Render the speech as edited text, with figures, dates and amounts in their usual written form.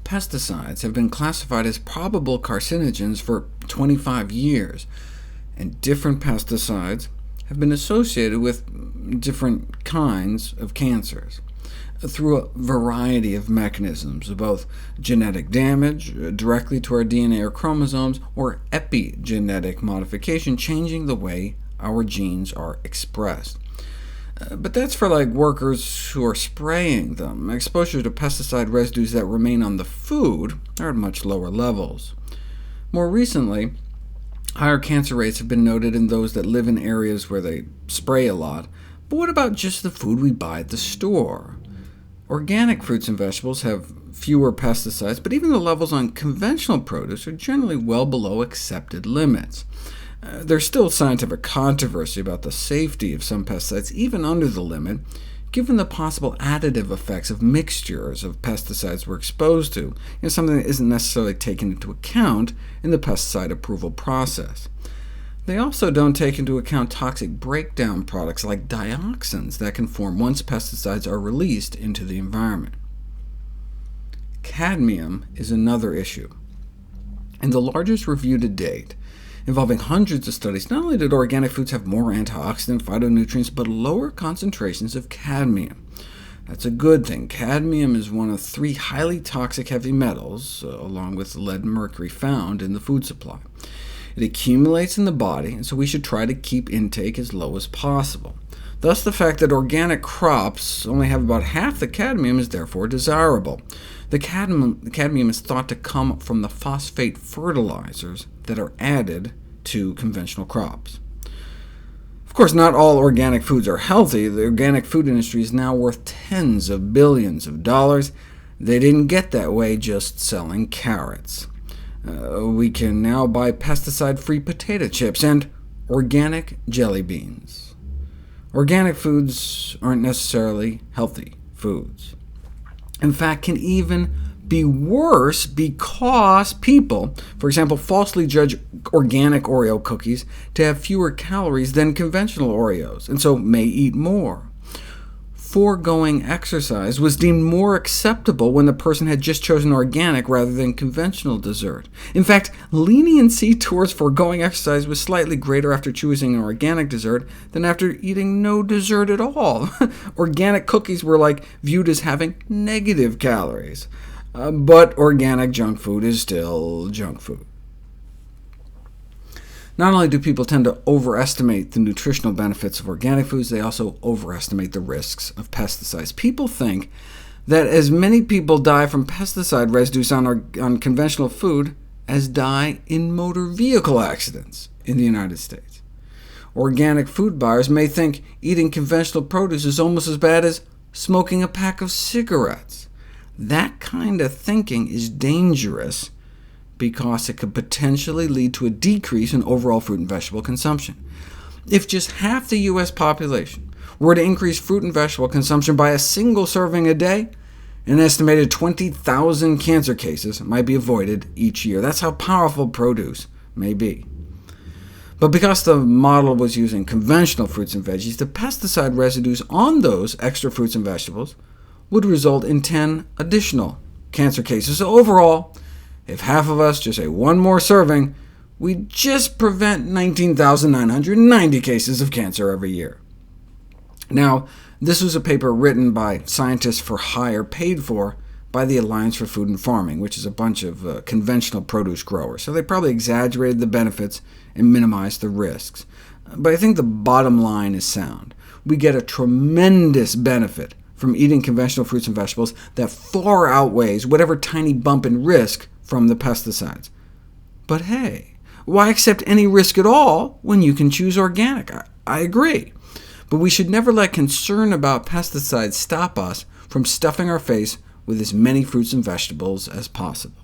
Pesticides have been classified as probable carcinogens for 25 years, and different pesticides have been associated with different kinds of cancers through a variety of mechanisms, both genetic damage directly to our DNA or chromosomes, or epigenetic modification, changing the way our genes are expressed. But that's for workers who are spraying them. Exposure to pesticide residues that remain on the food are at much lower levels. More recently, higher cancer rates have been noted in those that live in areas where they spray a lot. But what about just the food we buy at the store? Organic fruits and vegetables have fewer pesticides, but even the levels on conventional produce are generally well below accepted limits. There's still scientific controversy about the safety of some pesticides, even under the limit, given the possible additive effects of mixtures of pesticides we're exposed to, something that isn't necessarily taken into account in the pesticide approval process. They also don't take into account toxic breakdown products like dioxins that can form once pesticides are released into the environment. Cadmium is another issue. In the largest review to date, involving hundreds of studies, not only did organic foods have more antioxidant phytonutrients, but lower concentrations of cadmium. That's a good thing. Cadmium is one of 3 highly toxic heavy metals, along with lead and mercury, found in the food supply. It accumulates in the body, and so we should try to keep intake as low as possible. Thus, the fact that organic crops only have about half the cadmium is therefore desirable. The cadmium is thought to come from the phosphate fertilizers that are added to conventional crops. Of course, not all organic foods are healthy. The organic food industry is now worth tens of billions of dollars. They didn't get that way just selling carrots. We can now buy pesticide-free potato chips and organic jelly beans. Organic foods aren't necessarily healthy foods. In fact, can even be worse because people, for example, falsely judge organic Oreo cookies to have fewer calories than conventional Oreos, and so may eat more. Foregoing exercise was deemed more acceptable when the person had just chosen organic rather than conventional dessert. In fact, leniency towards foregoing exercise was slightly greater after choosing an organic dessert than after eating no dessert at all. Organic cookies were viewed as having negative calories. But organic junk food is still junk food. Not only do people tend to overestimate the nutritional benefits of organic foods, they also overestimate the risks of pesticides. People think that as many people die from pesticide residues on conventional food as die in motor vehicle accidents in the United States. Organic food buyers may think eating conventional produce is almost as bad as smoking a pack of cigarettes. That kind of thinking is dangerous, because it could potentially lead to a decrease in overall fruit and vegetable consumption. If just half the U.S. population were to increase fruit and vegetable consumption by a single serving a day, an estimated 20,000 cancer cases might be avoided each year. That's how powerful produce may be. But because the model was using conventional fruits and veggies, the pesticide residues on those extra fruits and vegetables would result in 10 additional cancer cases. So overall, if half of us just ate one more serving, we'd just prevent 19,990 cases of cancer every year. Now, this was a paper written by scientists for hire, paid for by the Alliance for Food and Farming, which is a bunch of conventional produce growers. So they probably exaggerated the benefits and minimized the risks. But I think the bottom line is sound. We get a tremendous benefit from eating conventional fruits and vegetables that far outweighs whatever tiny bump in risk from the pesticides. But hey, why accept any risk at all when you can choose organic? I agree. But we should never let concern about pesticides stop us from stuffing our face with as many fruits and vegetables as possible.